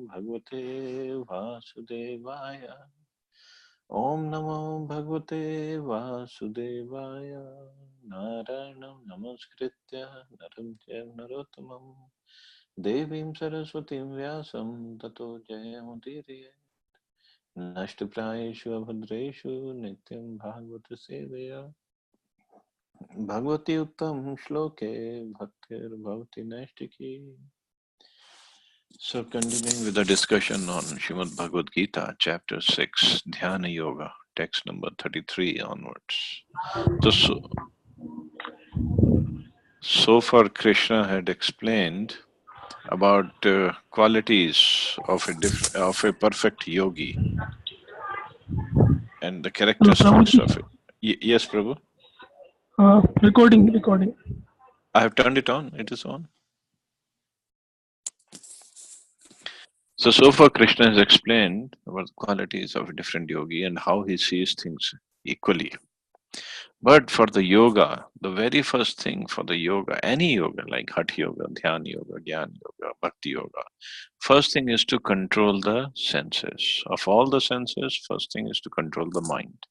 Bhagavate Vasudevaya. Om Namo Bhagavate Vasudevaya. Narayanam Namaskritya Naram Chaiva Narottamam Devim Saraswatim Vyasam Tato Jayamudiriye. Nashtaprayeshu Abhadreshu Nityam Bhagavata Sevaya. Bhagavati Uttam Shloke Bhaktir Bhavati Nashtiki. So, continuing with the discussion on Srimad Bhagavad Gita, chapter 6, Dhyana Yoga, text number 33 onwards. So far, Krishna had explained about qualities of a perfect yogi and the Hello, characteristics Prabhuji. of it. Yes, Prabhu. Recording. I have turned it on. It is on. So far, Krishna has explained about the qualities of a different yogi and how he sees things equally. But for the yoga, the very first thing for the yoga, any yoga like Hatha Yoga, Dhyana Yoga, Jnana Yoga, Bhakti Yoga, first thing is to control the senses. Of all the senses, first thing is to control the mind.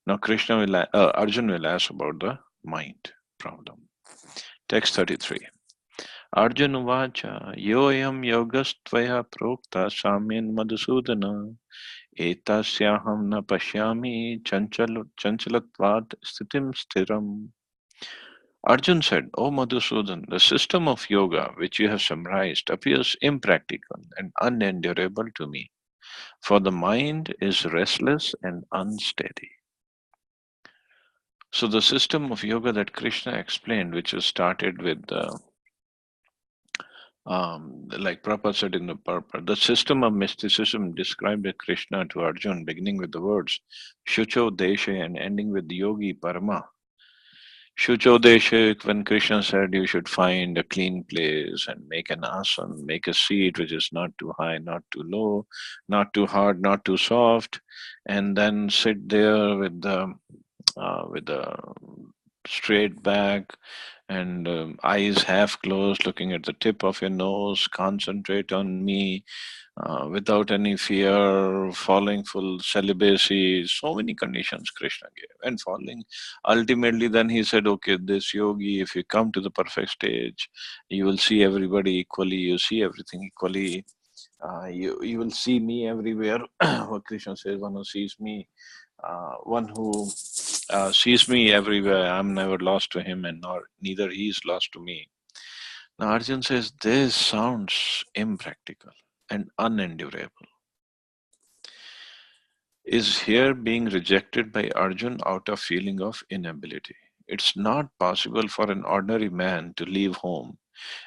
Now, Arjun will ask about the mind problem. Text 33. Arjun Vacha Yoyam Yogastvaya Prokta Samyan Madhusudana Etasyaham na pashyami chanchalatvad sthitim stiram. Arjun said, O Madhusudan, the system of yoga which you have summarized appears impractical and unendurable to me, for the mind is restless and unsteady. So the system of yoga that Krishna explained, which was started with like Prabhupada said in the purport, the system of mysticism described by Krishna to Arjun, beginning with the words Shucho Deshe and ending with Yogi Parama. Shucho Deshe, when Krishna said you should find a clean place and make an asan, make a seat which is not too high, not too low, not too hard, not too soft, and then sit there with the straight back and eyes half closed, looking at the tip of your nose, concentrate on me without any fear, following full celibacy, so many conditions Krishna gave. And following, ultimately, then he said, okay, this yogi, if you come to the perfect stage, you will see everybody equally, you see everything equally. You will see me everywhere. What Krishna says, one who sees me, one who sees me everywhere. I'm never lost to him, and neither he is lost to me. Now Arjun says this sounds impractical and unendurable. Is here being rejected by Arjun out of feeling of inability. It's not possible for an ordinary man to leave home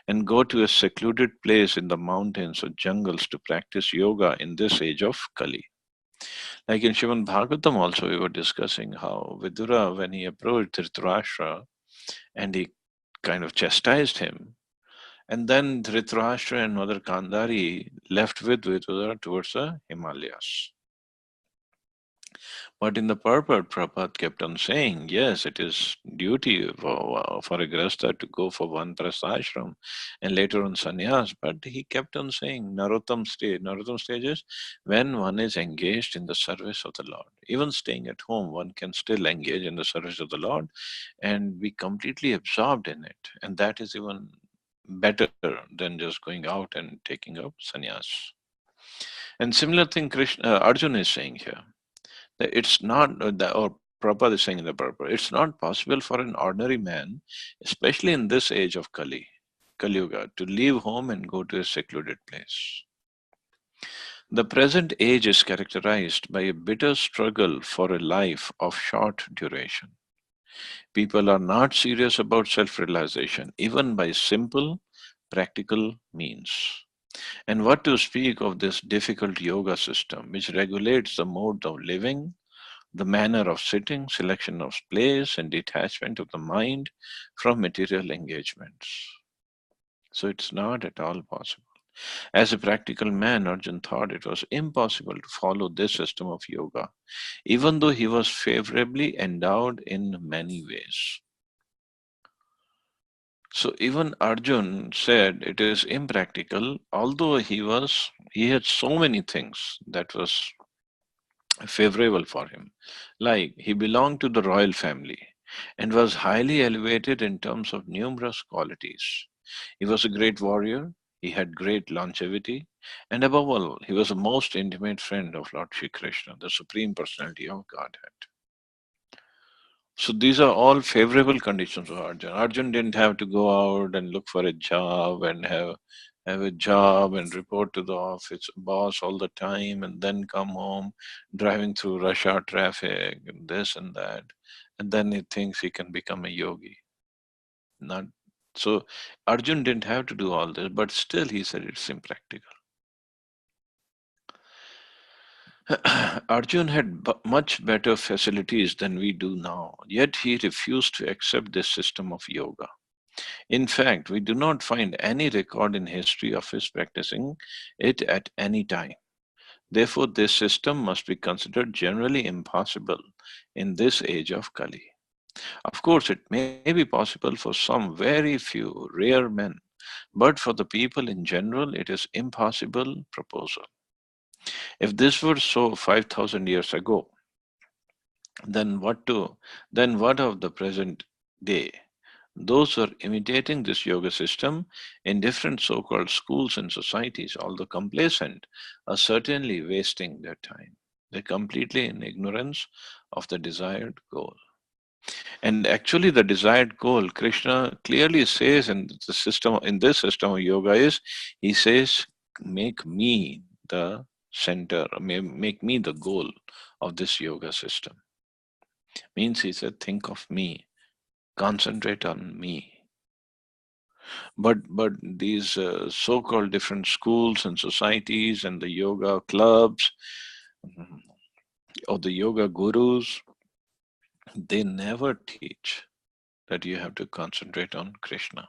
and go to a secluded place in the mountains or jungles to practice yoga in this age of Kali. Like in Srimad Bhagavatam also we were discussing how Vidura, when he approached Dhritarashtra and he kind of chastised him, and then Dhritarashtra and Mother Kandari left with Vidura towards the Himalayas. But in the purport, Prabhupada kept on saying, yes, it is duty for a grasta to go for one prasashram and later on sannyas. But he kept on saying Narottam stage. Narottam stage is when one is engaged in the service of the Lord. Even staying at home, one can still engage in the service of the Lord and be completely absorbed in it. And that is even better than just going out and taking up sannyas. And similar thing Arjun is saying here. It's not, or Prabhupada is saying in the purport, it's not possible for an ordinary man, especially in this age of Kali Yuga, to leave home and go to a secluded place. The present age is characterized by a bitter struggle for a life of short duration. People are not serious about self realization, even by simple, practical means. And what to speak of this difficult yoga system, which regulates the mode of living, the manner of sitting, selection of place, and detachment of the mind from material engagements. So it's not at all possible. As a practical man, Arjun thought it was impossible to follow this system of yoga, even though he was favorably endowed in many ways. So even Arjun said it is impractical, although he He had so many things that was favorable for him. Like he belonged to the royal family and was highly elevated in terms of numerous qualities. He was a great warrior, he had great longevity, and above all, he was a most intimate friend of Lord Shri Krishna, the Supreme Personality of Godhead. So these are all favorable conditions for Arjun. Arjun didn't have to go out and look for a job and have a job and report to the office boss all the time and then come home driving through rush hour traffic and this and that. And then he thinks he can become a yogi. Not so Arjun didn't have to do all this, but still he said it's impractical. Arjun had much better facilities than we do now, yet he refused to accept this system of yoga. In fact, we do not find any record in history of his practicing it at any time. Therefore, this system must be considered generally impossible in this age of Kali. Of course, it may be possible for some very few rare men, but for the people in general, it is impossible proposal. If this were so 5,000 years ago, then what to then what of the present day? Those who are imitating this yoga system in different so called schools and societies, although complacent, are certainly wasting their time. They're completely in ignorance of the desired goal. And actually, the desired goal, Krishna clearly says in this system of yoga is, he says, make me the center, make me the goal of this yoga system. Means he said, think of me, concentrate on me. But these so-called different schools and societies and the yoga clubs mm, or the yoga gurus, they never teach that you have to concentrate on Krishna.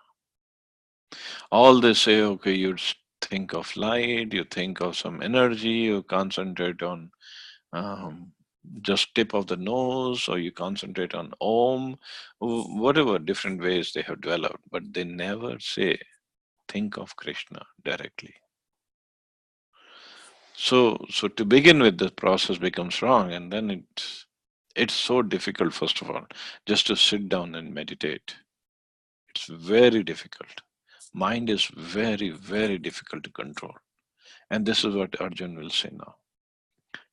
All they say, okay, think of light, you think of some energy, you concentrate on um, just tip of the nose, or you concentrate on Om, whatever different ways they have developed, but they never say, think of Krishna directly. So to begin with, the process becomes wrong, and then it's so difficult. First of all, just to sit down and meditate, it's very difficult. Mind is very, very difficult to control, and this is what Arjun will say now.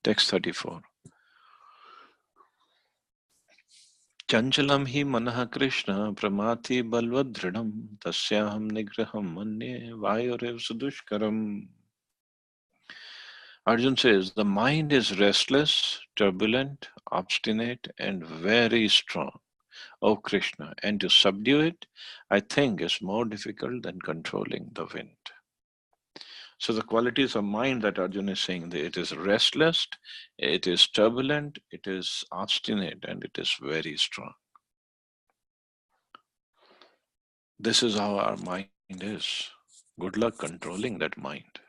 Text 34. Chanchalam hi manah Krishna pramati balvadridam tasyaham nigraham manye vayurev sudushkaram. Arjun says the mind is restless, turbulent, obstinate, and very strong. O Krishna, and to subdue it, I think is more difficult than controlling the wind. So the qualities of mind that Arjuna is saying, that it is restless, it is turbulent, it is obstinate, and it is very strong. This is how our mind is. Good luck controlling that mind.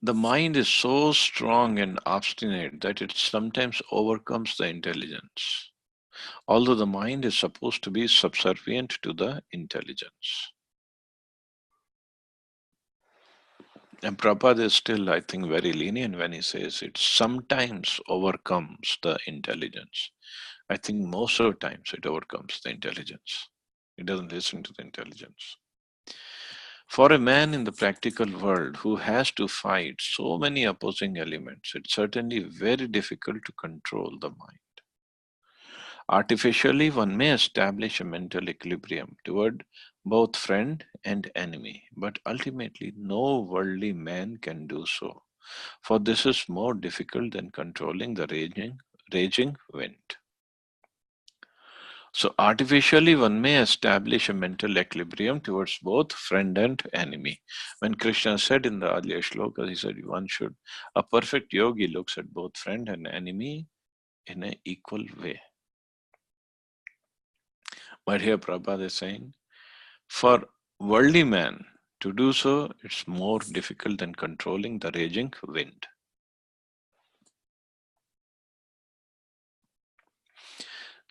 The mind is so strong and obstinate that it sometimes overcomes the intelligence, although the mind is supposed to be subservient to the intelligence. And Prabhupada is still, I think, very lenient when he says it sometimes overcomes the intelligence. I think most of the times it overcomes the intelligence. It doesn't listen to the intelligence. For a man in the practical world who has to fight so many opposing elements, it's certainly very difficult to control the mind. Artificially, one may establish a mental equilibrium toward both friend and enemy, but ultimately, no worldly man can do so, for this is more difficult than controlling the raging wind. So, artificially, one may establish a mental equilibrium towards both friend and enemy. When Krishna said in the earlier shlokas, he said, a perfect yogi looks at both friend and enemy in an equal way. But here Prabhupada is saying, for worldly man to do so, it's more difficult than controlling the raging wind.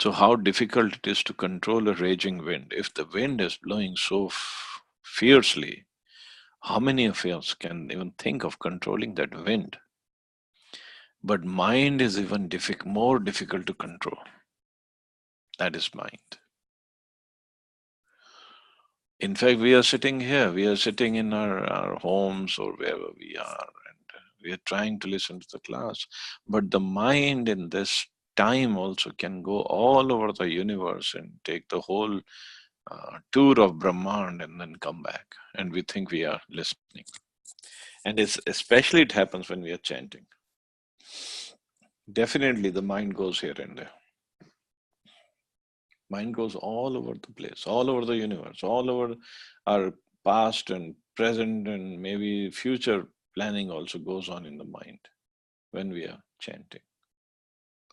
So how difficult it is to control a raging wind. If the wind is blowing so fiercely, How many of us can even think of controlling that wind? But mind is even more difficult to control. That is mind. In fact, we are sitting here, we are sitting in our homes or wherever we are, and we are trying to listen to the class. But the mind in this time also can go all over the universe and take the whole tour of Brahman and then come back. And we think we are listening. And especially it happens when we are chanting. Definitely the mind goes here and there. Mind goes all over the place, all over the universe, all over our past and present and maybe future planning also goes on in the mind when we are chanting.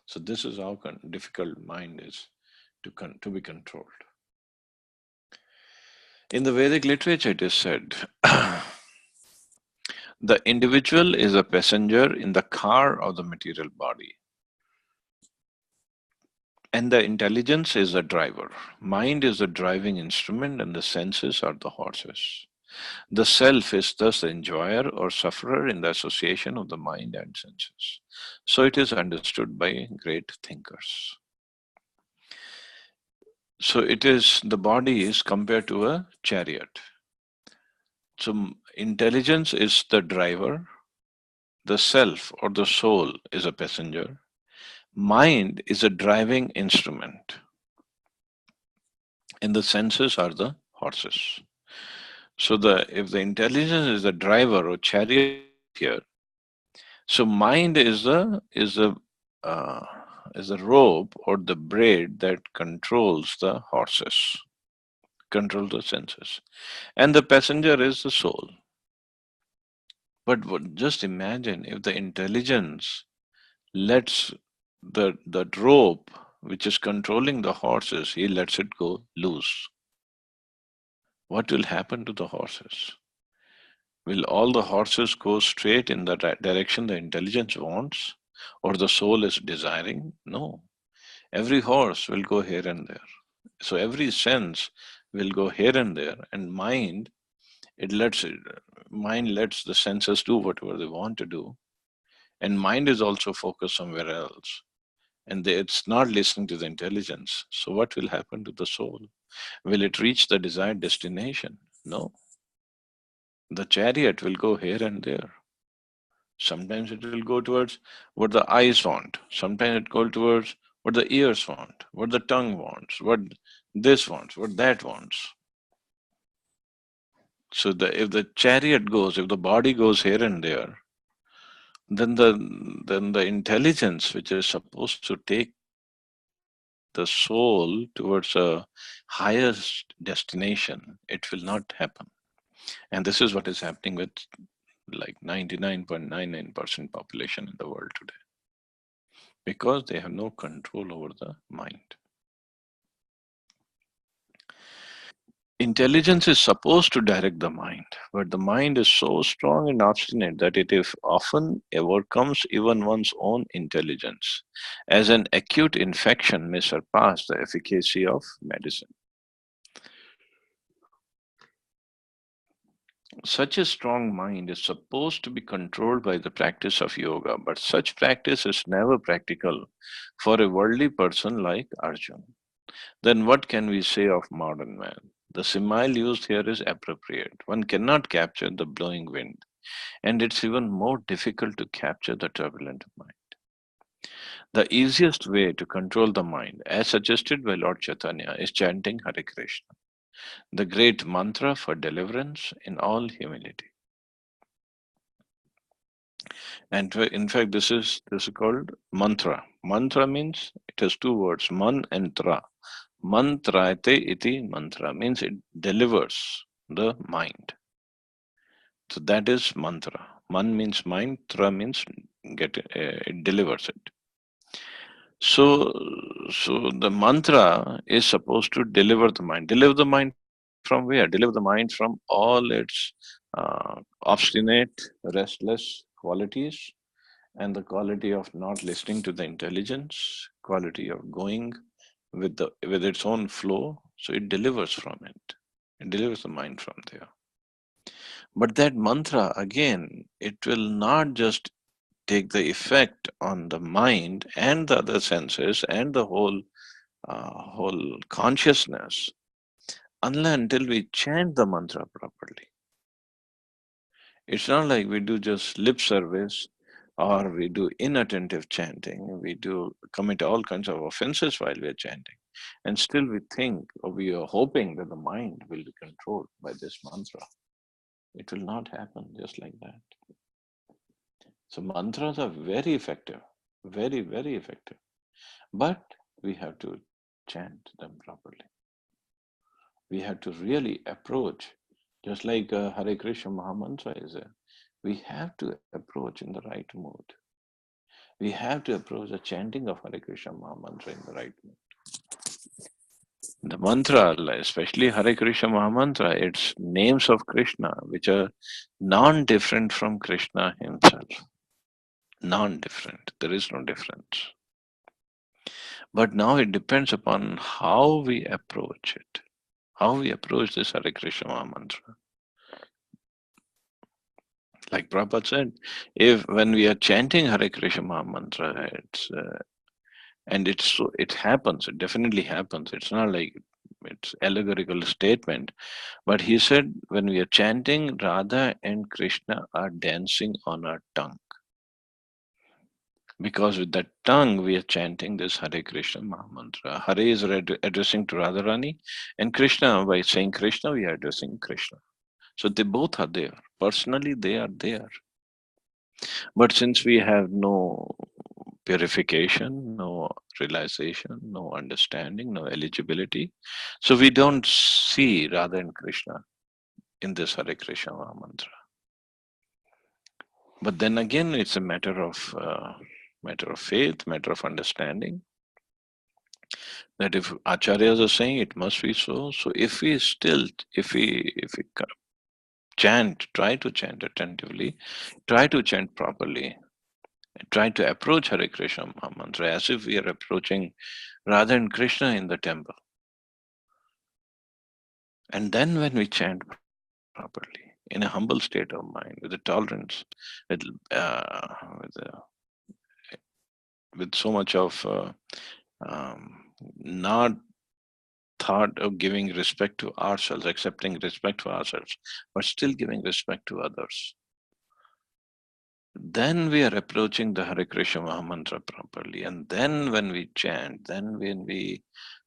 So this is how difficult mind is to be controlled. In the Vedic literature, it is said, the individual is a passenger in the car of the material body, and the intelligence is the driver. Mind is the driving instrument, and the senses are the horses. The self is thus the enjoyer or sufferer in the association of the mind and senses. So it is understood by great thinkers. So it is, the body is compared to a chariot. So intelligence is the driver, the self or the soul is a passenger, mind is a driving instrument, and the senses are the horses. So if the intelligence is the driver or chariot here, so mind uh, is the rope or the braid that controls the horses, controls the senses, and the passenger is the soul. But just imagine if the intelligence lets that rope which is controlling the horses, he lets it go loose. What will happen to the horses? Will all the horses go straight in the direction the intelligence wants or the soul is desiring? No. Every horse will go here and there. So every sense will go here and there, and mind lets the senses do whatever they want to do, and mind is also focused somewhere else, and it's not listening to the intelligence. So what will happen to the soul? Will it reach the desired destination? No. The chariot will go here and there. Sometimes it will go towards what the eyes want. Sometimes it goes towards what the ears want, what the tongue wants, what this wants, what that wants. So if the chariot goes, if the body goes here and there, then the intelligence which is supposed to take the soul towards a highest destination, it will not happen. And this is what is happening with like 99.99% population in the world today, because they have no control over the mind. Intelligence is supposed to direct the mind, but the mind is so strong and obstinate that it often overcomes even one's own intelligence, as an acute infection may surpass the efficacy of medicine. Such a strong mind is supposed to be controlled by the practice of yoga, but such practice is never practical for a worldly person like Arjun. Then what can we say of modern man? The simile used here is appropriate. One cannot capture the blowing wind, and it's even more difficult to capture the turbulent mind. The easiest way to control the mind, as suggested by Lord Chaitanya, is chanting Hare Krishna, the great mantra for deliverance in all humility. And in fact, this is called mantra. Mantra means it has two words, man and tra. Mantrate iti mantra means it delivers the mind. So that is mantra. Man means mind, tra means it delivers it. So, so the mantra is supposed to deliver the mind. Deliver the mind from where? Deliver the mind from all its obstinate, restless qualities, and the quality of not listening to the intelligence, quality of going with its own flow. So it delivers from it. It delivers the mind from there. But that mantra, again, it will not just take the effect on the mind and the other senses and the whole consciousness unless until we chant the mantra properly. It's not like we do just lip service or we do inattentive chanting. We do commit all kinds of offenses while we are chanting. And still we think or we are hoping that the mind will be controlled by this mantra. It will not happen just like that. So mantras are very effective, very, very effective. But we have to chant them properly. We have to really approach, just like Hare Krishna Mahamantra is there. We have to approach in the right mood. We have to approach the chanting of Hare Krishna Mahamantra in the right mood. The mantra, like especially Hare Krishna Mahamantra, it's names of Krishna which are non-different from Krishna himself. Non-different. There is no difference. But now it depends upon how we approach it, how we approach this Hare Krishna Mahamantra. Like Prabhupada said, if when we are chanting Hare Krishna Mahamantra, it happens, it definitely happens. It's not like it's allegorical statement. But he said when we are chanting, Radha and Krishna are dancing on our tongue. Because with that tongue we are chanting this Hare Krishna Mahamantra. Hare is addressing to Radharani, and Krishna, by saying Krishna, we are addressing Krishna. So they both are there. Personally, they are there. But since we have no purification, no realization, no understanding, no eligibility, so we don't see Radha and Krishna in this Hare Krishna Mahamantra. But then again, it's a matter of faith, matter of understanding. That if acharyas are saying it must be so, so if we chant, try to chant attentively, try to chant properly, try to approach Hare Krishna mantra as if we are approaching Radha and Krishna in the temple. And then when we chant properly, in a humble state of mind, with a tolerance, with, uh, with, uh, with so much of not thought of giving respect to ourselves, accepting respect for ourselves, but still giving respect to others. Then we are approaching the Hare Krishna Mahamantra properly. And then when we chant, then when we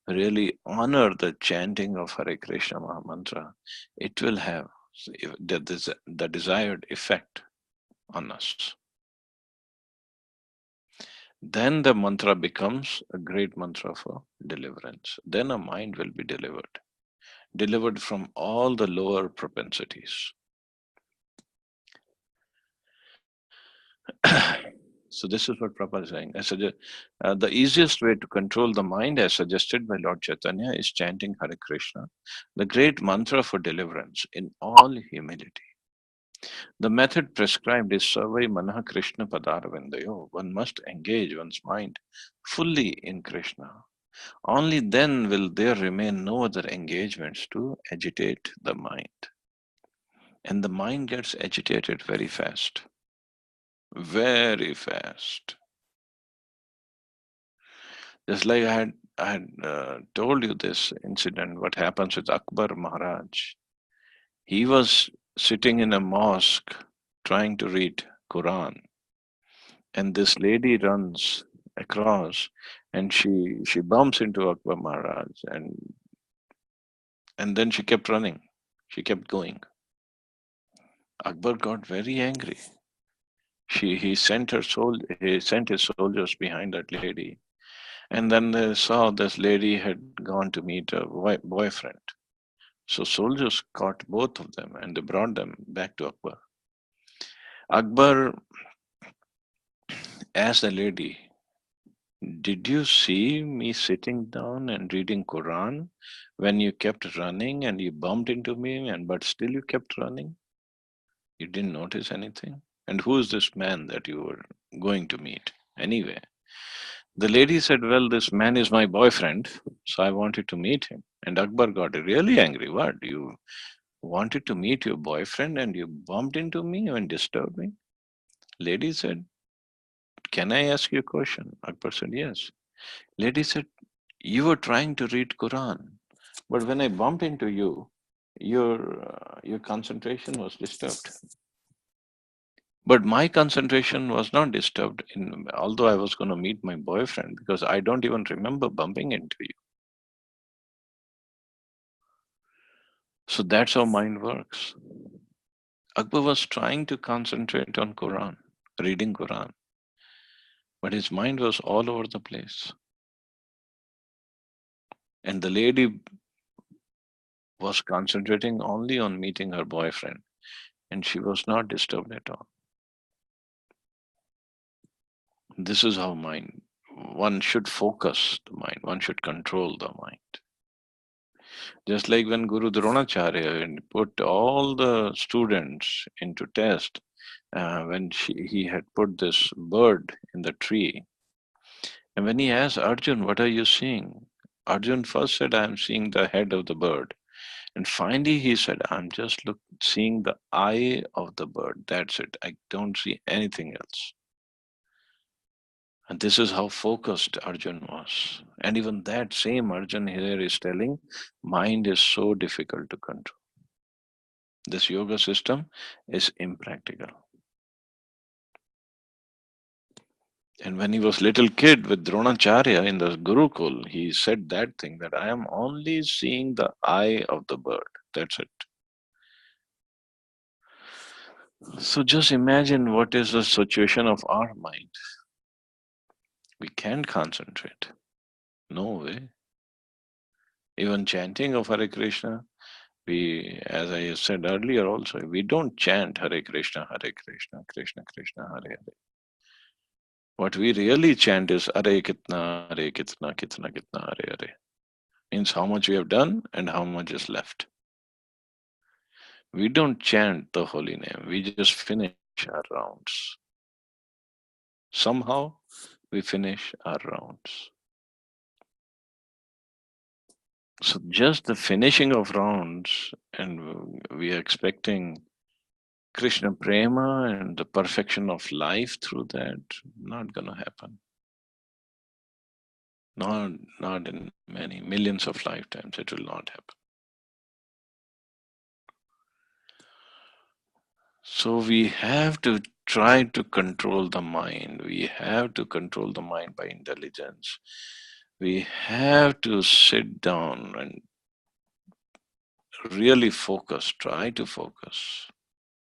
really honor the chanting of Hare Krishna Mahamantra, it will have the desired effect on us. Then the mantra becomes a great mantra for deliverance. Then our mind will be delivered from all the lower propensities. So this is what Prabhupada is saying. The easiest way to control the mind, as suggested by Lord Chaitanya, is chanting Hare Krishna, the great mantra for deliverance in all humility. The method prescribed is Savai Manah Krishna Padaravindayo. One must engage one's mind fully in Krishna. Only then will there remain no other engagements to agitate the mind. And the mind gets agitated very fast. Very fast. Just like I had told you this incident, what happens with Akbar Maharaj. He was sitting in a mosque trying to read Quran, and this lady runs across, and she bumps into Akbar Maharaj, and then she kept running, she kept going. Akbar got very angry. He sent his soldiers behind that lady, and then they saw this lady had gone to meet a boyfriend. So soldiers caught both of them and they brought them back to Akbar. Akbar asked the lady, "Did you see me sitting down and reading Quran when you kept running and you bumped into me and but still you kept running? You didn't notice anything? And who is this man that you were going to meet anyway?" The lady said, "Well, this man is my boyfriend, so I wanted to meet him." And Akbar got really angry. What? wanted to meet your boyfriend and you bumped into me and disturbed me? Lady said, can I ask you a question? Akbar said, yes. Lady said, you were trying to read Quran, but when I bumped into you, your concentration was disturbed. But my concentration was not disturbed, although I was going to meet my boyfriend, because I don't even remember bumping into you. So that's how mind works. Akbar was trying to concentrate on Quran, reading Quran, but his mind was all over the place. And the lady was concentrating only on meeting her boyfriend, and she was not disturbed at all. This is how mind, one should focus the mind, one should control the mind. Just like when Guru Dronacharya put all the students into test, when he had put this bird in the tree, and when he asked Arjun, what are you seeing? Arjun first said, I am seeing the head of the bird. And finally he said, I'm just seeing the eye of the bird. That's it. I don't see anything else. And this is how focused Arjun was. And even that same Arjun here is telling, mind is so difficult to control. This yoga system is impractical. And when he was little kid with Dronacharya in the Gurukul, he said that thing that I am only seeing the eye of the bird. That's it. So just imagine what is the situation of our mind. We can't concentrate. No way. Even chanting of Hare Krishna, as I said earlier also, we don't chant Hare Krishna, Krishna Krishna, Hare Hare. What we really chant is Hare Kitna, Kitna, Hare Hare. Means how much we have done and how much is left. We don't chant the holy name, we just finish our rounds. Somehow we finish our rounds. So just the finishing of rounds, and we are expecting Krishna Prema and the perfection of life through that, not gonna happen. Not in many millions of lifetimes, it will not happen. So we have to try to control the mind. We have to control the mind by intelligence. We have to sit down and really focus, try to focus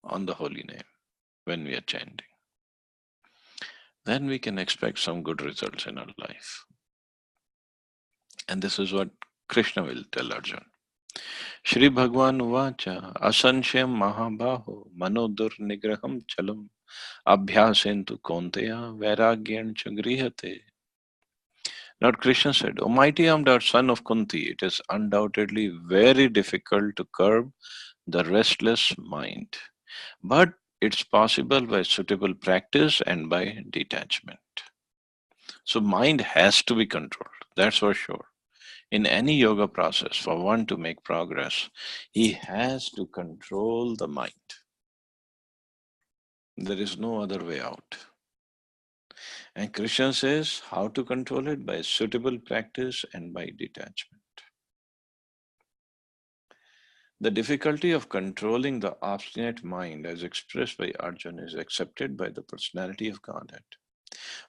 on the holy name when we are chanting. Then we can expect some good results in our life. And this is what Krishna will tell Arjuna. Shri Bhagwan Uvacha Asanshayam Mahabaho Manodur Nigraham Chalam Abhyasentu Konteya Vairagyan Chagrihate. Lord Krishna said, O mighty armed son of Kunti, it is undoubtedly very difficult to curb the restless mind. But it's possible by suitable practice and by detachment. So mind has to be controlled, that's for sure. In any yoga process, for one to make progress, he has to control the mind. There is no other way out. And Krishna says how to control it by suitable practice and by detachment. The difficulty of controlling the obstinate mind as expressed by Arjuna is accepted by the personality of Godhead.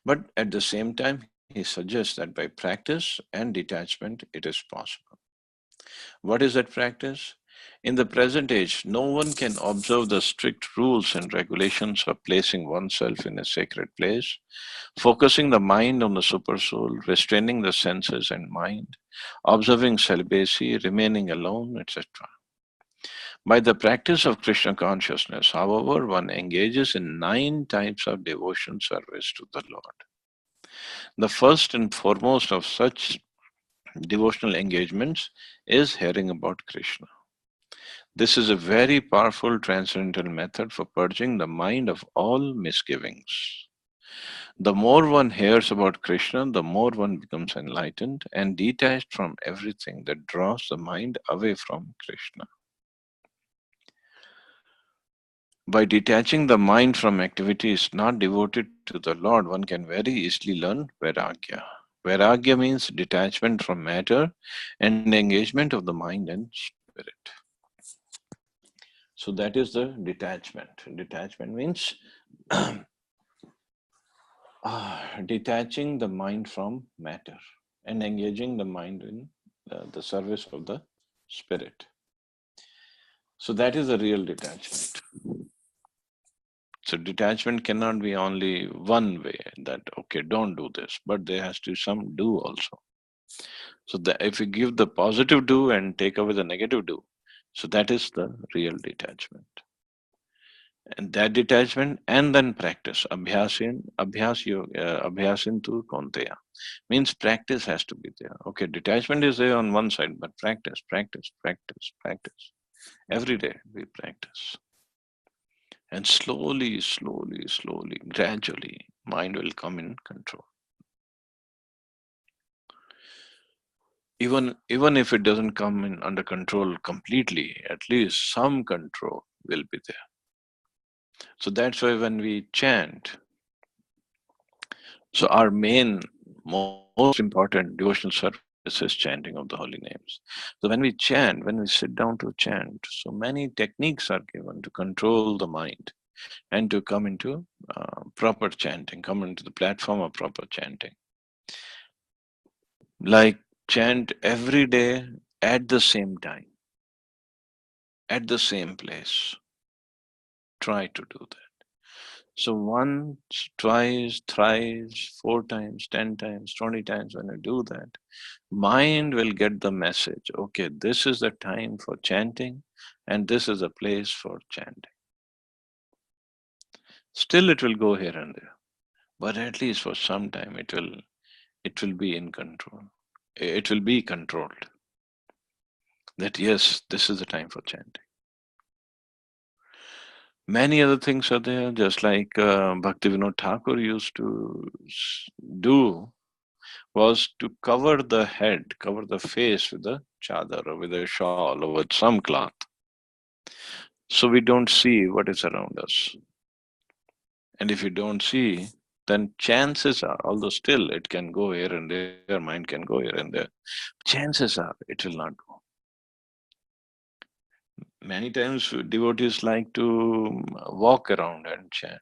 But at the same time, he suggests that by practice and detachment, it is possible. What is that practice? In the present age, no one can observe the strict rules and regulations of placing oneself in a sacred place, focusing the mind on the supersoul, restraining the senses and mind, observing celibacy, remaining alone, etc. By the practice of Krishna consciousness, however, one engages in 9 types of devotion service to the Lord. The first and foremost of such devotional engagements is hearing about Krishna. This is a very powerful transcendental method for purging the mind of all misgivings. The more one hears about Krishna, the more one becomes enlightened and detached from everything that draws the mind away from Krishna. By detaching the mind from activities not devoted to the Lord, one can very easily learn Vairagya. Vairagya means detachment from matter and engagement of the mind and spirit. So that is the detachment. Detachment means detaching the mind from matter and engaging the mind in the service of the spirit. So that is the real detachment. So detachment cannot be only one way that okay, don't do this, but there has to be some do also. So if you give the positive do and take away the negative do, so that is the real detachment. And that detachment and then practice. Abhyasin tu konteya. Means practice has to be there. Okay, detachment is there on one side, but practice, practice, practice, practice. Every day we practice. And slowly, slowly, slowly, gradually, mind will come in control. Even if it doesn't come in under control completely, at least some control will be there. So that's why when we chant, so our main, most important devotional service is chanting of the holy names. So when we chant, when we sit down to chant, so many techniques are given to control the mind and to come into proper chanting, come into the platform of proper chanting. Like chant every day at the same time, at the same place. Try to do that. So once, twice, thrice, 4 times, 10 times, 20 times, when you do that, mind will get the message. Okay, this is the time for chanting, and this is the place for chanting. Still, it will go here and there, but at least for some time, it will be in control. It will be controlled. That yes, this is the time for chanting. Many other things are there, just like Bhaktivinoda Thakur used to do was to cover the head, cover the face with a chadar or with a shawl or with some cloth. So we don't see what is around us. And if you don't see, then chances are, although still it can go here and there, mind can go here and there, chances are it will not go. Many times devotees like to walk around and chant.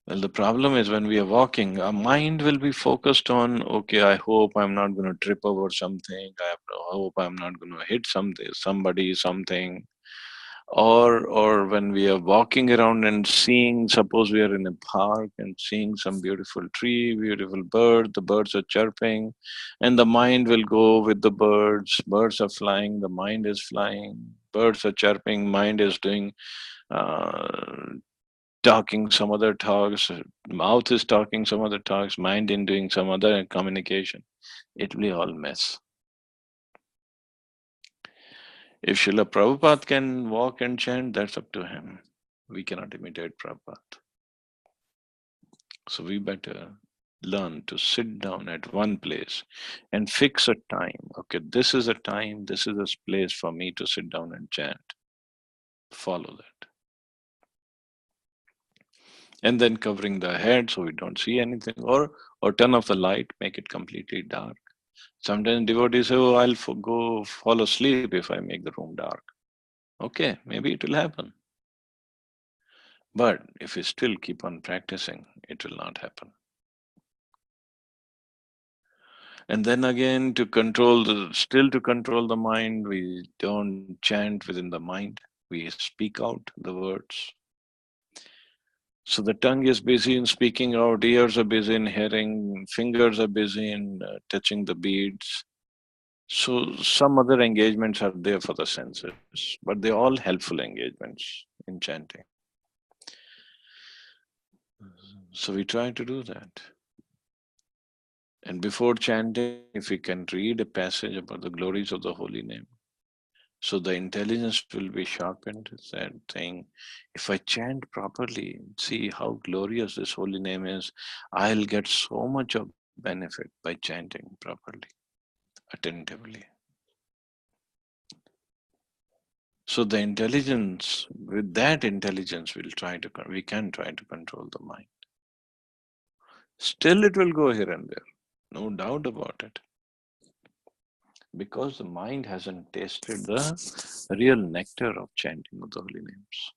Well, the problem is when we are walking, our mind will be focused on, okay, I hope I'm not going to trip over something. I hope I'm not going to hit somebody, something. Or when we are walking around and seeing, suppose we are in a park and seeing some beautiful tree, beautiful bird, the birds are chirping, and the mind will go with the birds. Birds are flying, the mind is flying. Birds are chirping, mind is doing uh, talking some other talks, mouth is talking some other talks, mind in doing some other communication. It will be all mess. If Srila Prabhupada can walk and chant, that's up to him. We cannot imitate Prabhupada. So we better learn to sit down at one place and fix a time. Okay, this is a time, this is a place for me to sit down and chant. Follow that. And then covering the head so we don't see anything, or turn off the light, make it completely dark. Sometimes devotees say, oh, I'll go fall asleep if I make the room dark. Okay, maybe it will happen. But if we still keep on practicing, it will not happen. And then again, still to control the mind, we don't chant within the mind. We speak out the words. So the tongue is busy in speaking out, ears are busy in hearing, fingers are busy in touching the beads. So some other engagements are there for the senses, but they're all helpful engagements in chanting. So we try to do that. And before chanting, if we can read a passage about the glories of the holy name, so the intelligence will be sharpened, that saying, if I chant properly, see how glorious this holy name is, I'll get so much of benefit by chanting properly, attentively. So the intelligence, with that intelligence, we can try to control the mind. Still, it will go here and there, no doubt about it, because the mind hasn't tasted the real nectar of chanting of the holy names.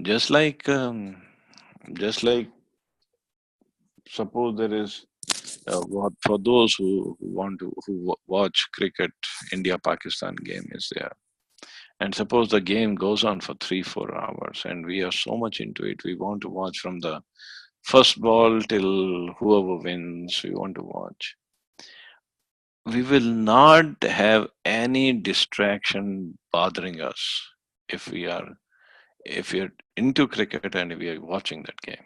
Just like, just like, suppose there is for those who want to watch cricket, India Pakistan game is there, and suppose the game goes on for 3 4 hours, and we are so much into it, we want to watch from the first ball till whoever wins, we want to watch. We will not have any distraction bothering us if we are into cricket and we are watching that game.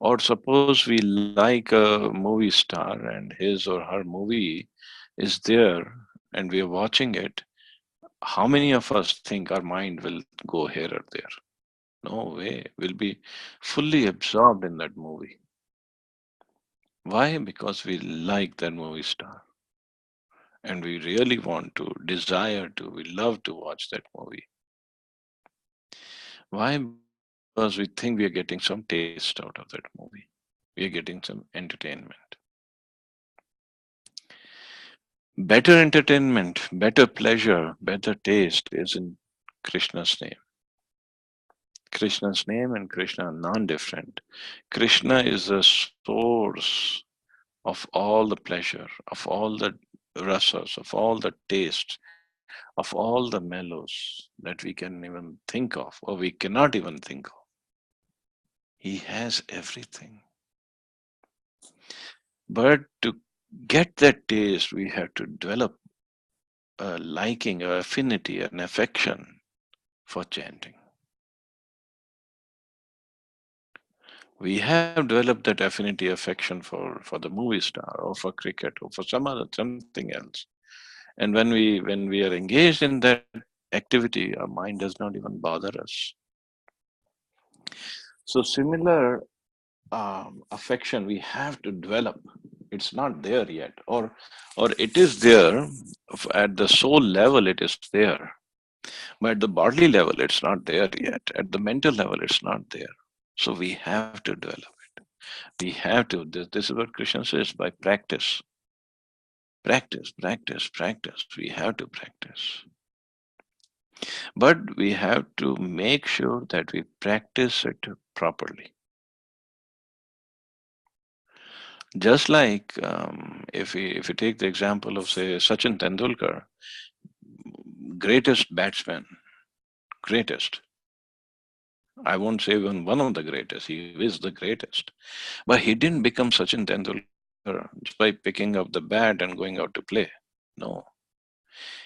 Or suppose we like a movie star and his or her movie is there and we are watching it. How many of us think our mind will go here or there? No way. We'll be fully absorbed in that movie. Why? Because we like that movie star and we really want to, desire to, we love to watch that movie. Why? Because we think we are getting some taste out of that movie. We are getting some entertainment. Better entertainment, better pleasure, better taste is in Krishna's name. Krishna's name and Krishna are non-different. Krishna is the source of all the pleasure, of all the rasas, of all the taste, of all the mellows that we can even think of, or we cannot even think of. He has everything. But to get that taste, we have to develop a liking, a affinity, an affection for chanting. We have developed that affinity, affection for the movie star or for cricket or for something else. And when we are engaged in that activity, our mind does not even bother us. So similar affection we have to develop. It's not there yet, or it is there at the soul level. It is there, but at the bodily level, it's not there yet. At the mental level, it's not there. So we have to develop it. We have to. This is what Krishna says: by practice, practice, practice, practice. We have to practice, but we have to make sure that we practice it properly. Just like if we take the example of say Sachin Tendulkar, greatest batsman, greatest. I won't say even one of the greatest. He is the greatest, but he didn't become Sachin Tendulkar just by picking up the bat and going out to play. No,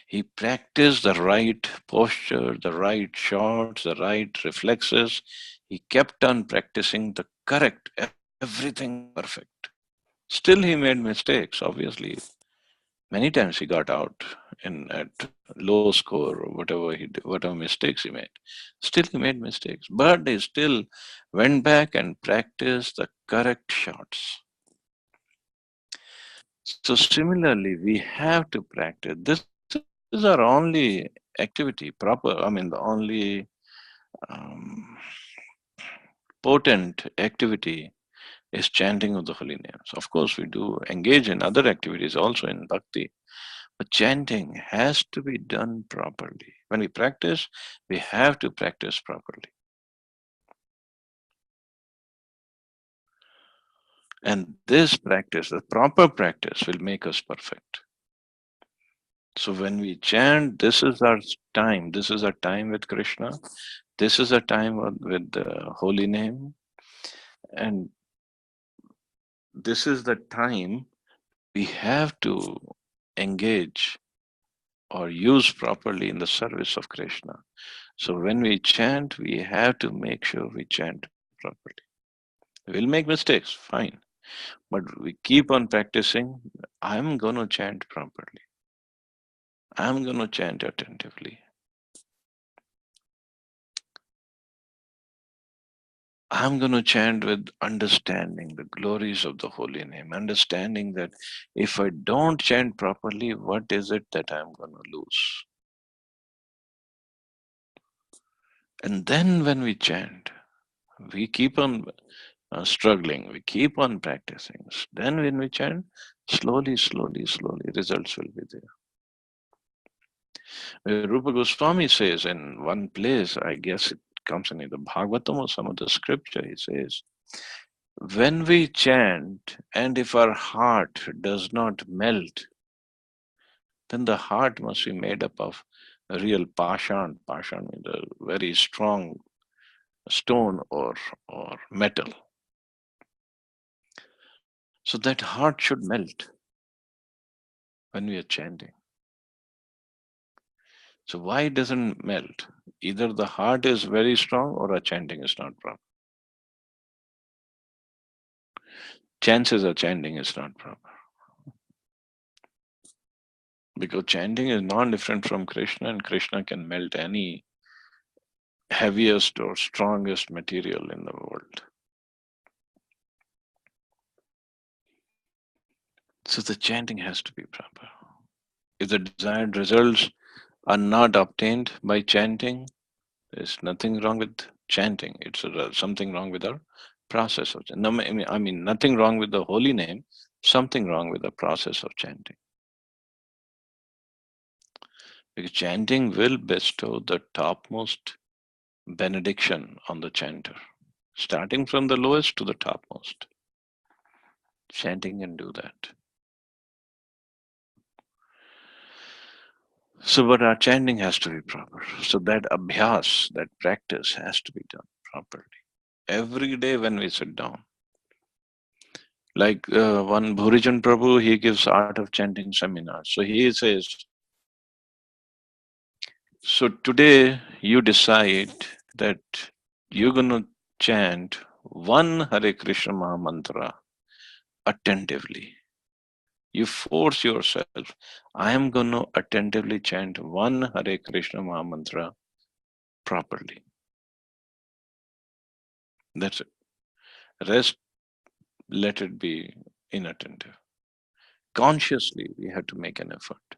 he practiced the right posture, the right shots, the right reflexes. He kept on practicing the correct, everything perfect. Still, he made mistakes. Obviously, many times he got out in at low score or whatever mistakes he made. Still he made mistakes, but he still went back and practiced the correct shots. So similarly, we have to practice. This is our only activity, proper. I mean, the only um, potent activity is chanting of the holy names. Of course, we do engage in other activities also in bhakti. But chanting has to be done properly. When we practice, we have to practice properly. And this practice, the proper practice, will make us perfect. So when we chant, this is our time. This is our time with Krishna. This is a time with the holy name. And this is the time we have to engage or use properly in the service of Krishna. So when we chant, we have to make sure we chant properly. We'll make mistakes, fine. But we keep on practicing. I'm going to chant properly. I'm going to chant attentively. I'm going to chant with understanding the glories of the holy name, understanding that if I don't chant properly, what is it that I'm going to lose? And then when we chant, we keep on struggling, we keep on practicing. Then when we chant, slowly, slowly, slowly, results will be there. Rupa Goswami says in one place, I guess it comes in either Bhagavatam or some other scripture, he says, when we chant and if our heart does not melt, then the heart must be made up of a real pashan. Pashan means a very strong stone or metal. So that heart should melt when we are chanting. So why it doesn't melt? Either the heart is very strong or our chanting is not proper. Chances are chanting is not proper. Because chanting is non-different from Krishna, and Krishna can melt any heaviest or strongest material in the world. So the chanting has to be proper. If the desired results are not obtained by chanting, there's nothing wrong with chanting. It's something wrong with our process of chanting. No, I mean, nothing wrong with the holy name, something wrong with the process of chanting. Because chanting will bestow the topmost benediction on the chanter, starting from the lowest to the topmost. Chanting can do that. So, but our chanting has to be proper. So that abhyas, that practice has to be done properly. Every day when we sit down. Like one Bhurijan Prabhu, he gives art of chanting seminars. So he says, so today you decide that you're going to chant one Hare Krishna Maha Mantra attentively. You force yourself. I am going to attentively chant one Hare Krishna Maha Mantra properly. That's it. Rest, let it be inattentive. Consciously, we have to make an effort.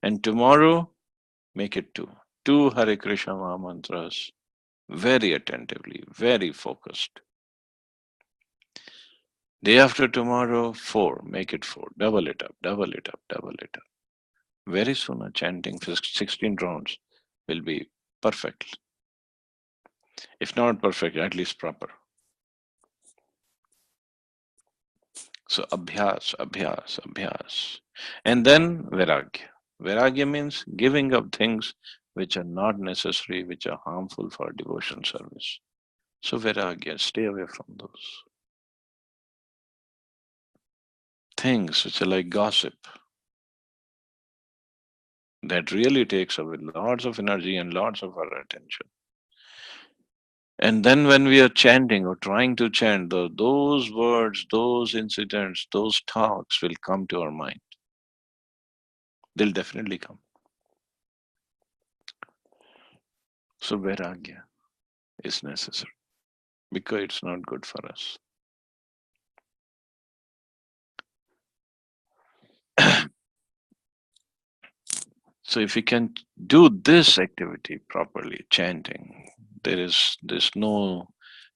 And tomorrow, make it two. Two Hare Krishna Maha Mantras very attentively, very focused. Day after tomorrow, four. Make it four. Double it up, double it up, double it up. Very soon, a chanting 16 rounds will be perfect. If not perfect, at least proper. So abhyas, abhyas, abhyas. And then vairagya. Vairagya means giving up things which are not necessary, which are harmful for devotion service. So vairagya, stay away from those things which are like gossip. That really takes away lots of energy and lots of our attention. And then when we are chanting or trying to chant, those words, those incidents, those talks will come to our mind. They'll definitely come. So vairagya is necessary because it's not good for us. So if we can do this activity properly, chanting, there's no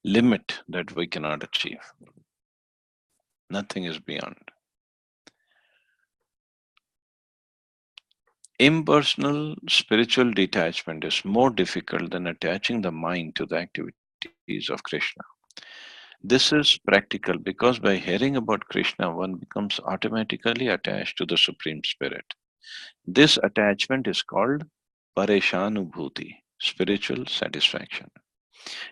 limit that we cannot achieve. Nothing is beyond. Impersonal spiritual detachment is more difficult than attaching the mind to the activities of Krishna. This is practical because by hearing about Krishna, one becomes automatically attached to the Supreme Spirit. This attachment is called Pareshanubhuti, spiritual satisfaction.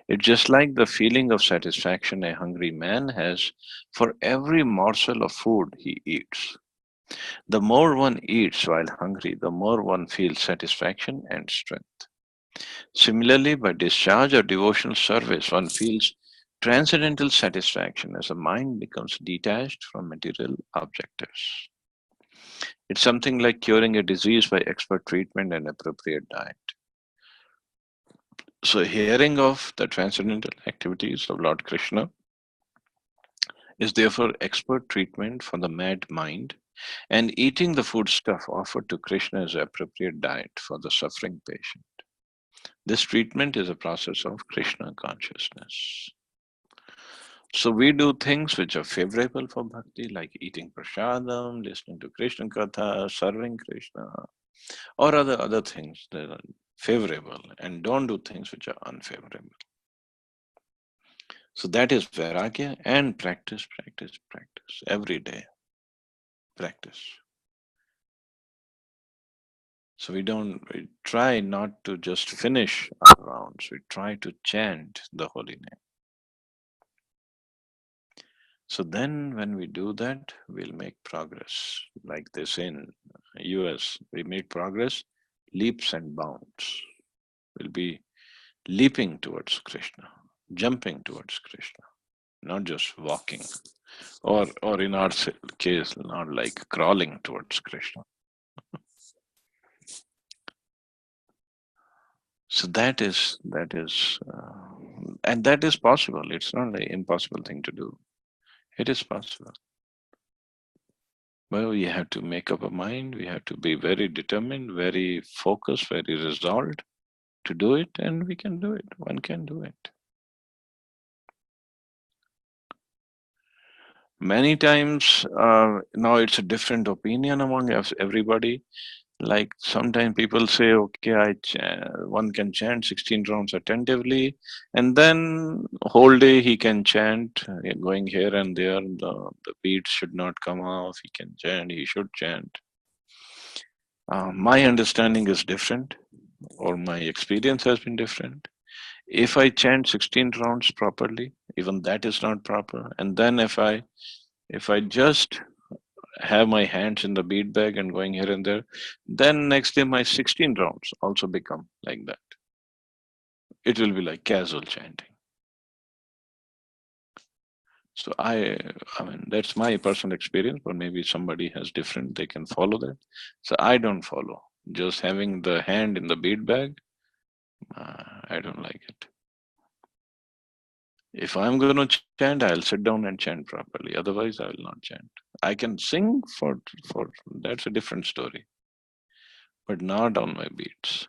It's just like the feeling of satisfaction a hungry man has for every morsel of food he eats. The more one eats while hungry, the more one feels satisfaction and strength. Similarly, by discharge or devotional service, one feels transcendental satisfaction as the mind becomes detached from material objectives. It's something like curing a disease by expert treatment and appropriate diet. So hearing of the transcendental activities of Lord Krishna is therefore expert treatment for the mad mind, and eating the foodstuff offered to Krishna is appropriate diet for the suffering patient. This treatment is a process of Krishna consciousness. So we do things which are favorable for bhakti, like eating prasadam, listening to Krishna katha, serving Krishna, or other things that are favorable, and don't do things which are unfavorable. So that is vairagya, and practice, practice, practice every day. Practice. So we try not to just finish our rounds. We try to chant the holy name. So then when we do that, we'll make progress. Like they say in US, we make progress, leaps and bounds. We'll be leaping towards Krishna, jumping towards Krishna, not just walking. Or in our case, not like crawling towards Krishna. So and that is possible. It's not an impossible thing to do. It is possible. Well, we have to make up a mind. We have to be very determined, very focused, very resolved to do it, and we can do it. One can do it. Many times now it's a different opinion among everybody. Like sometimes people say, okay, one can chant 16 rounds attentively, and then whole day he can chant, going here and there. The beats should not come off. He can chant. He should chant. My understanding is different, or my experience has been different. If I chant 16 rounds properly, even that is not proper. And then if I just have my hands in the bead bag and going here and there, then next day my 16 rounds also become like that. It will be like casual chanting. So I mean, that's my personal experience, but maybe somebody has different, they can follow that. So I don't follow. Just having the hand in the bead bag, I don't like it. If I'm going to chant, I'll sit down and chant properly. Otherwise, I will not chant. I can sing for that's a different story, but not on my beats.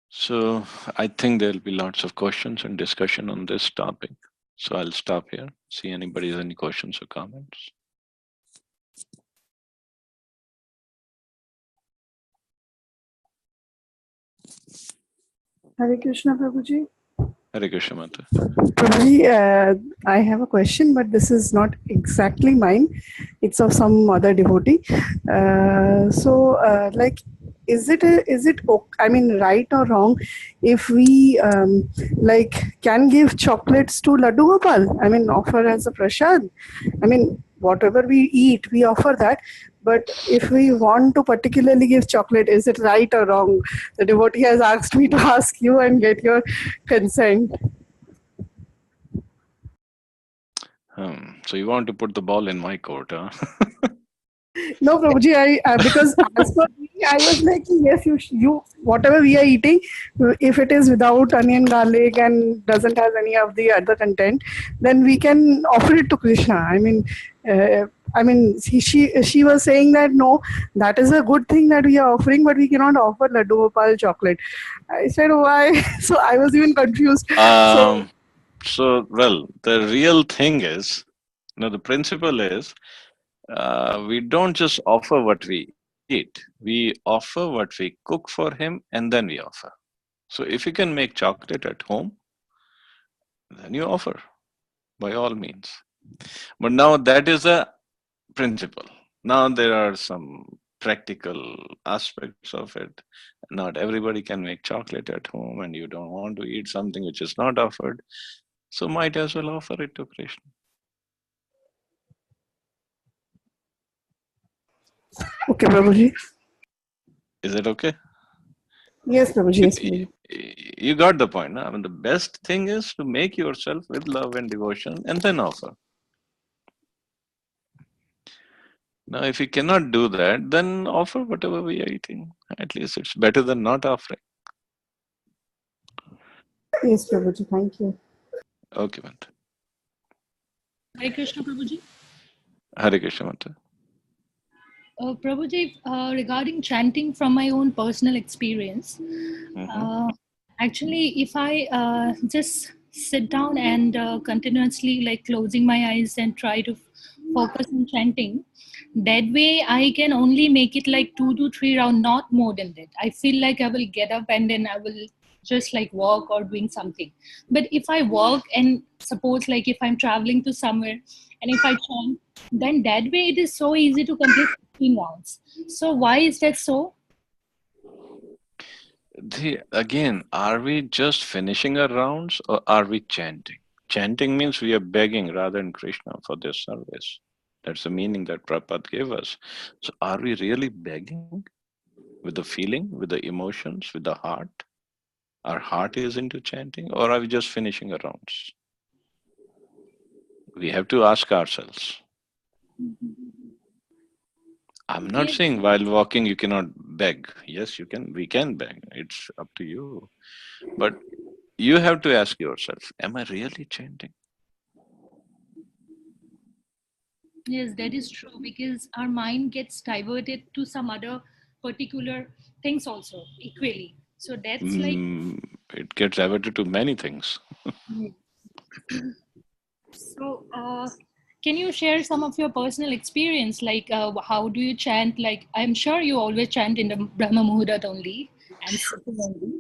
So I think there'll be lots of questions and discussion on this topic. So I'll stop here. See anybody has any questions or comments. Hare Krishna, Prabhuji. Hare Krishna Mata. Prabhuji, I have a question, but this is not exactly mine. It's of some other devotee. Like, is it I mean, right or wrong if we like can give chocolates to Laddu Gopal? I mean, offer as a prasad. I mean, whatever we eat, we offer that. But if we want to particularly give chocolate, is it right or wrong? The devotee has asked me to ask you and get your consent. So you want to put the ball in my court, huh? No, Prabhuji, because as per me, I was like, yes, you whatever we are eating, if it is without onion, garlic, and doesn't have any of the other content, then we can offer it to Krishna. I mean, she was saying that no, that is a good thing that we are offering, but we cannot offer Laddu Gopal chocolate. I said why? So I was even confused. So Well, the real thing is, the principle is, we don't just offer what we eat, we offer what we cook for him and then we offer. So if you can make chocolate at home, then you offer by all means. But now that is a principle. Now there are some practical aspects of it. Not everybody can make chocolate at home, and you don't want to eat something which is not offered. So might as well offer it to Krishna. okay, Prabhuji. Is it okay? Yes, Prabhuji. You, Yes, Prabhuji. you got the point. No? I mean, the best thing is to make yourself with love and devotion and then offer. Now, if you cannot do that, then offer whatever we are eating. At least it's better than not offering. Yes, Prabhuji, thank you. Okay, Manta. Hare Krishna, Prabhuji. Hare Krishna, Manta. Prabhuji, regarding chanting from my own personal experience, actually, if I just sit down and continuously like closing my eyes and try to focus on chanting, that way I can only make it like 2 to 3 rounds, not more than that. I feel like I will get up and then I will just like walk or doing something. But if I walk and suppose like if I'm traveling to somewhere and if I chant, then that way it is so easy to complete 15 rounds. So why is that so? Again, are we just finishing our rounds or are we chanting? Chanting means we are begging Radha and Krishna for their service. That's the meaning that Prabhupada gave us. So are we really begging with the feeling, with the emotions, with the heart? Our heart is into chanting, or are we just finishing our rounds? We have to ask ourselves. I'm not Yes. saying while walking you cannot beg. Yes, you can. We can beg. It's up to you. But you have to ask yourself, am I really chanting? Yes, that is true because our mind gets diverted to some other particular things also equally. So that's like, It gets diverted to many things. so can you share some of your personal experience? Like, how do you chant? Like, I'm sure you always chant in the Brahma Muhurat only and sitting only.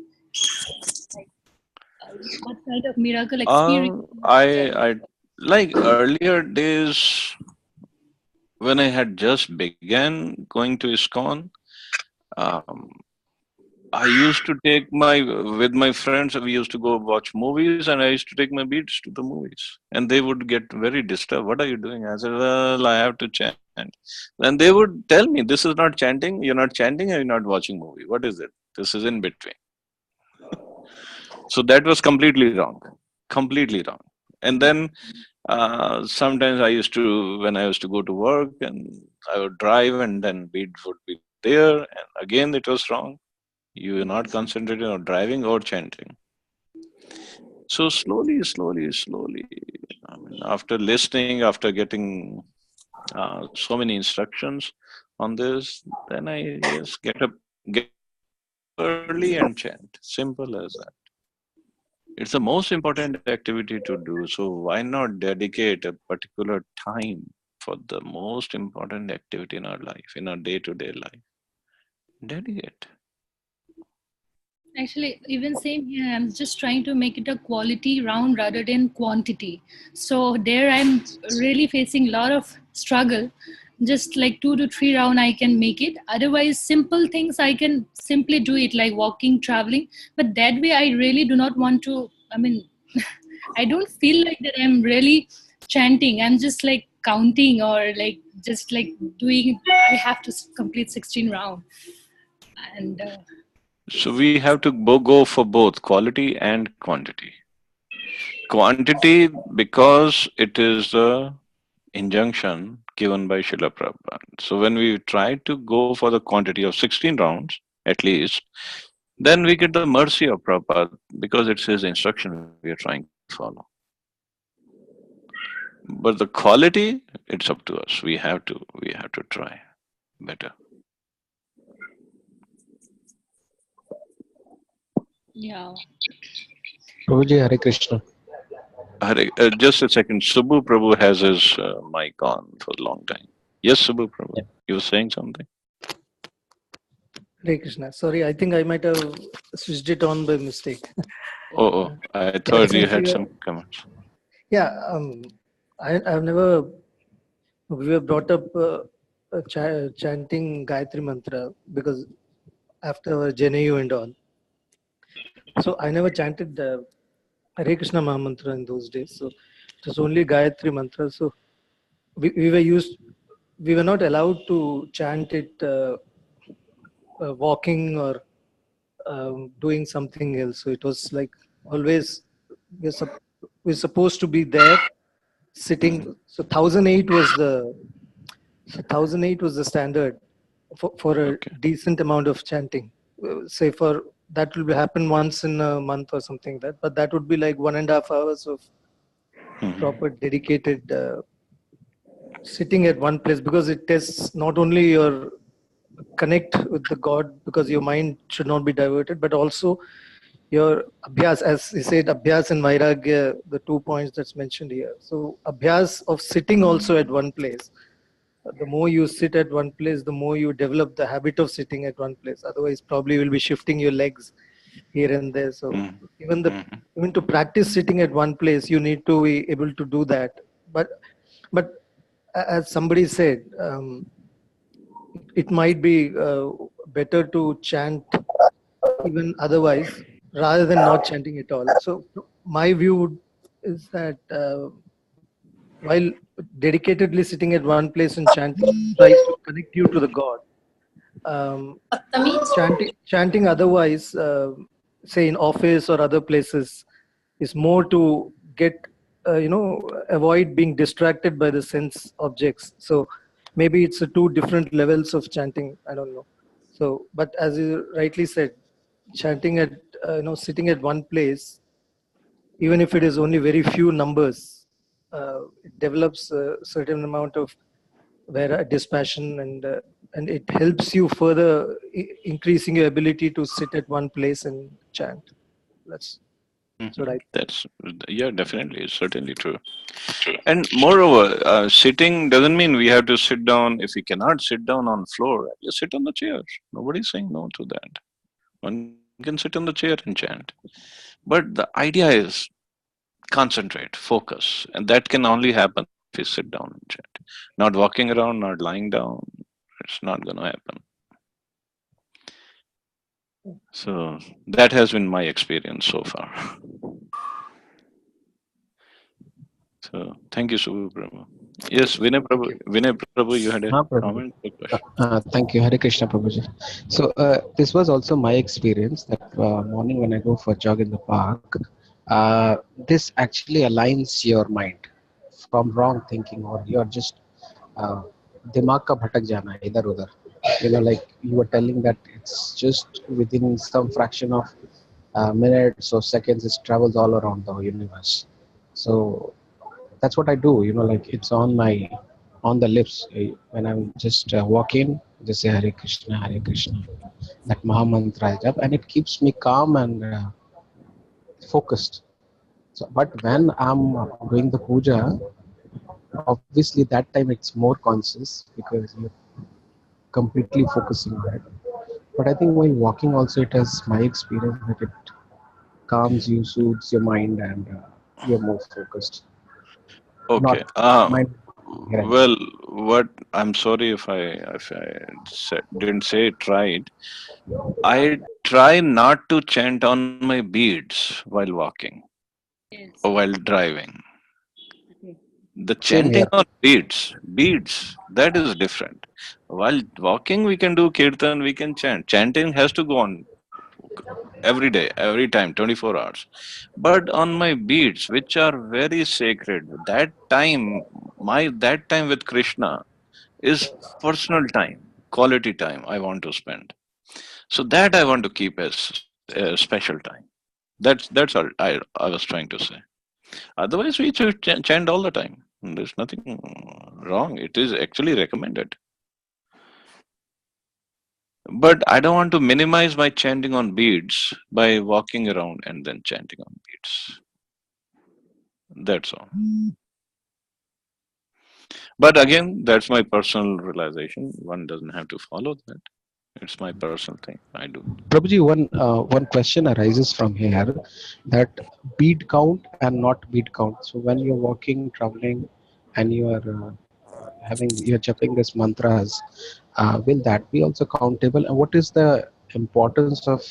Like, what kind of miracle experience? I like earlier days when I had just began going to ISKCON. Um, I used to take with my friends, we used to go watch movies and I used to take my beads to the movies. And they would get very disturbed. What are you doing? I said, well, I have to chant. And they would tell me, this is not chanting. You're not chanting and you're not watching movie. What is it? This is in between. So that was completely wrong. Completely wrong. And then sometimes when I used to go to work and I would drive and then beads would be there. And again, it was wrong. You are not concentrating on driving or chanting. So slowly, I mean, after listening, after getting so many instructions on this, then I just get early and chant. Simple as that. It's the most important activity to do. So why not dedicate a particular time for the most important activity in our life, in our day-to-day life? Dedicate. Actually, even same here, I'm just trying to make it a quality round rather than quantity. So there I'm really facing a lot of struggle. Just like 2 to 3 rounds, I can make it. Otherwise, simple things I can simply do it like walking, traveling. But that way, I really do not want to. I mean, I don't feel like that I'm really chanting. I'm just like counting or like just like doing. I have to complete 16 rounds and. So we have to go for both quality and quantity. Quantity because it is the injunction given by Srila Prabhupada. So when we try to go for the quantity of 16 rounds, at least, then we get the mercy of Prabhupada because it's his instruction we are trying to follow. But the quality, it's up to us. We have to try better. Yeah. Prabhuji, Hare Krishna. Just a second. Subbu Prabhu has his mic on for a long time. Yes, Subbu Prabhu. Yeah. You were saying something? Hare Krishna. Sorry, I think I might have switched it on by mistake. Oh, I thought you had some comments. Yeah, I've never. We were brought up chanting Gayatri Mantra because after our Janeyu and all. So I never chanted the Hare Krishna Mahamantra in those days. So it was only Gayatri Mantra. So we were not allowed to chant it walking or doing something else. So it was like always we're supposed to be there sitting. So 1008 was the So 1008 was the standard for a Okay. decent amount of chanting. Say for that will happen once in a month or something like that, but that would be like 1.5 hours of Mhm. proper dedicated sitting at one place, because it tests not only your connect with the God, because your mind should not be diverted, but also your abhyas, as he said, abhyas and vairagya, the 2 points that's mentioned here. So abhyas of sitting also at one place. The more you sit at one place, the more you develop the habit of sitting at one place. Otherwise, probably you'll be shifting your legs here and there. So Mhm. even Mhm. even to practice sitting at one place, you need to be able to do that. But as somebody said, it might be better to chant even otherwise rather than not chanting at all. So my is that while dedicatedly sitting at one place and chanting tries to connect you to the God. Chanting otherwise, say in office or other places, is more to get avoid being distracted by the sense objects. So maybe it's a two different levels of chanting. I don't know. So, but as you rightly said, chanting at sitting at one place, even if it is only very few numbers, it develops a certain amount of dispassion, and it helps you further increasing your ability to sit at one place and chant. That's what I Mhm. think. Yeah, definitely. It's certainly true. And moreover, sitting doesn't mean we have to sit down. If we cannot sit down on floor, just sit on the chair. Nobody's saying no to that. One can sit on the chair and chant. But the idea is concentrate, focus, and that can only happen if you sit down and chant. Not walking around, not lying down. It's not going to happen. So that has been my experience so far. So thank you, Subhabrahma. Yes, Thank you. Vinay Prabhu, you had a हाँ प्रभु comment or question? thank you Hare Krishna Prabhuji. So this was also my experience that morning when I go for a jog in the park, this actually aligns your mind from wrong thinking, or you're just uh, दिमाग का भटक जाना है इधर उधर. Like you were telling that it's just within some fraction of minutes or seconds, it travels all around the universe. So that's what I do. Like it's on the lips when I'm just walking. Just say Hare Krishna, Hare Krishna. That Maha Mantra is up, and it keeps me calm and focused. So, but when I'm doing the puja, obviously that time it's more conscious because you're completely focusing on it. But I think while walking also, it has my experience that it calms you, soothes your mind, and you're more focused. Okay. Not mind here and there. Well, what I'm sorry if I didn't say it right. I try not to chant on my beads while walking or Yes. while driving. Okay. The Same chanting here. on beads, that is different. While walking, we can do kirtan, we can chant. Chanting has to go on every day, every time, 24 hours. But on my beads, which are very sacred, that time with Krishna is personal time, quality time I want to spend. So that I want to keep as a special time. That's all I was trying to say. Otherwise, we should chant all the time. There's nothing wrong. It is actually recommended. But I don't want to minimize my chanting on beads by walking around and then chanting on beads. That's all. But again, that's my personal realization. One doesn't have to follow that. It's my personal thing. I do. Prabhuji, one question arises from here, that bead count and not bead count. So when you're walking, traveling, and you are you're jumping these mantras, will that be also countable? And what is the importance of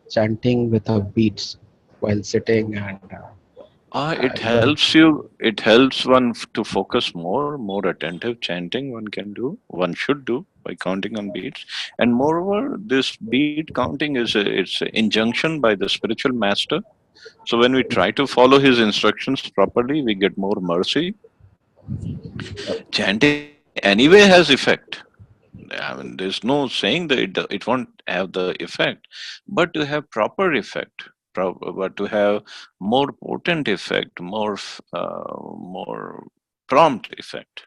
chanting with a beads while sitting and It you're helps you. It helps one to focus more attentive chanting. One can do. One should do by counting on beats. And moreover, this beat counting it's an injunction by the spiritual master. So when we try to follow his instructions properly, we get more mercy. Chanting anyway has effect. I mean, there's no saying that it won't have the effect, but to have proper effect, but to have more potent effect, more prompt effect,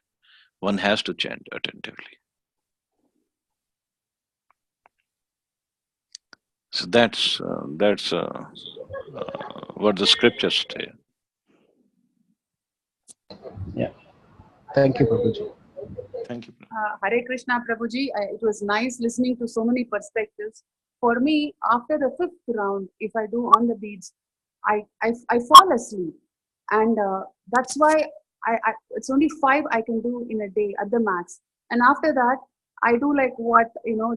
one has to chant attentively. So that's what the scriptures say. Yeah. Thank you, Prabhuji. Thank you. Hare Krishna, Prabhuji. It was nice listening to so many perspectives. For me, after the 5th round, if I do on the beads, I fall asleep, and that's why it's only 5 I can do in a day at the max. And after that, I do like what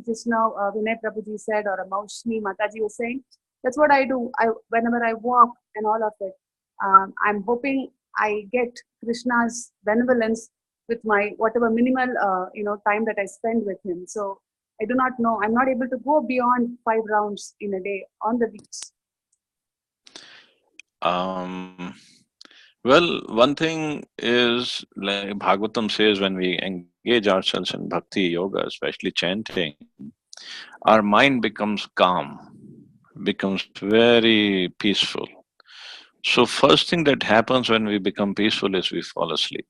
just now Vinay Prabhuji said, or Maushmi Mataji was saying. That's what I do. Whenever I walk and all of it, I'm hoping I get Krishna's benevolence with my whatever minimal time that I spend with him. So I do not know. I'm not able to go beyond 5 rounds in a day on the beats. Well, one thing is, like Bhagavatam says, when we engage ourselves in bhakti yoga, especially chanting, our mind becomes calm, becomes very peaceful. So first thing that happens when we become peaceful is we fall asleep.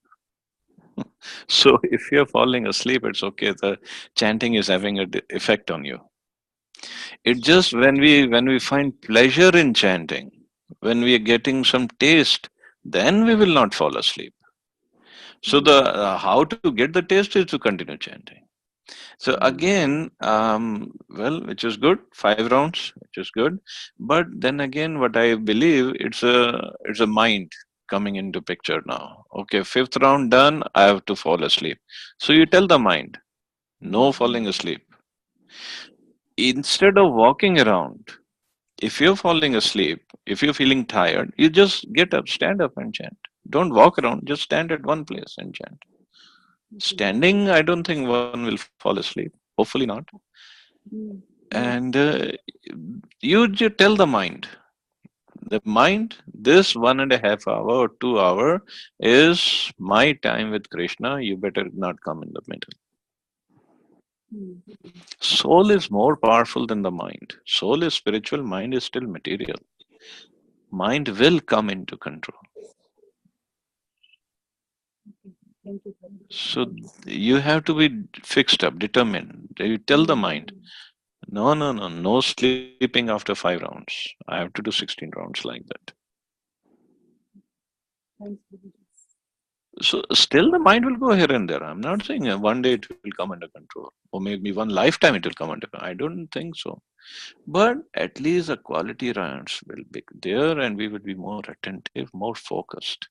So if you're falling asleep, it's okay. The chanting is having an effect on you. It just when we find pleasure in chanting, when we are getting some taste, then we will not fall asleep. So the how to get the taste is to continue chanting. So again, well, which is good, 5 rounds, which is good. But then again, what I believe, it's a mind coming into picture now. Okay, 5th round done, I have to fall asleep. So you tell the mind, no falling asleep. Instead of walking around, if you're falling asleep, if you're feeling tired, you just get up, stand up and chant. Don't walk around, just stand at one place and chant. Standing, I don't think one will fall asleep. Hopefully not. And you just tell the mind, this 1.5 hour or 2 hour is my time with Krishna. You better not come in the middle. Soul is more powerful than the mind. Soul is spiritual, mind is still material. Mind will come into control. So you have to be fixed up, determined. You tell the mind, no sleeping after 5 rounds. I have to do 16 rounds like that. So still the mind will go here and there. I'm not saying one day it will come under control, or maybe one lifetime it will come under control. I don't think so. But at least the quality rounds will be there, and we will be more attentive, more focused.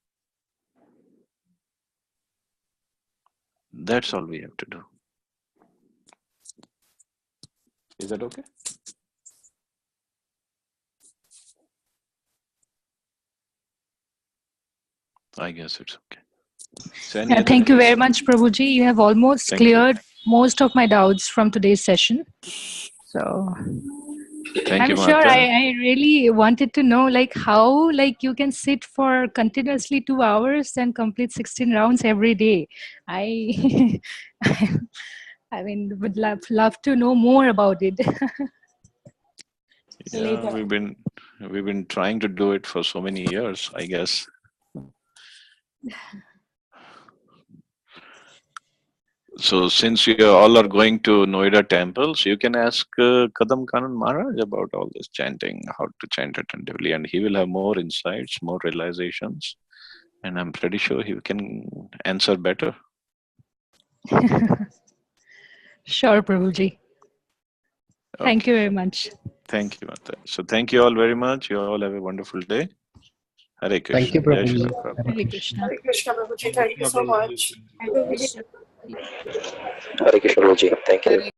That's all we have to do. Is that okay? I guess it's okay. So Yeah, thank you very much, Prabhuji. You have almost cleared most of my doubts from today's session. So Thank you, I'm sure Mata. I really wanted to know how you can sit for continuously 2 hours and complete 16 rounds every day. I would love to know more about it. Yeah, we've been trying to do it for so many years, I guess. So since you all are going to Noida temples, you can ask Kadam Kanand Maharaj about all this chanting, how to chant attentively, and he will have more insights, more realizations, and I'm pretty sure he can answer better. Sure, Prabhuji. Okay. Thank you very much. Thank you, Mata. So thank you all very much. You all have a wonderful day. Hare Krishna. Thank you, Jai Prabhuji. Shri Prabhupada. Hare Krishna. Hare Krishna, Prabhuji. Thank you so much. Hare Krishna, Prabhuji. Thank you.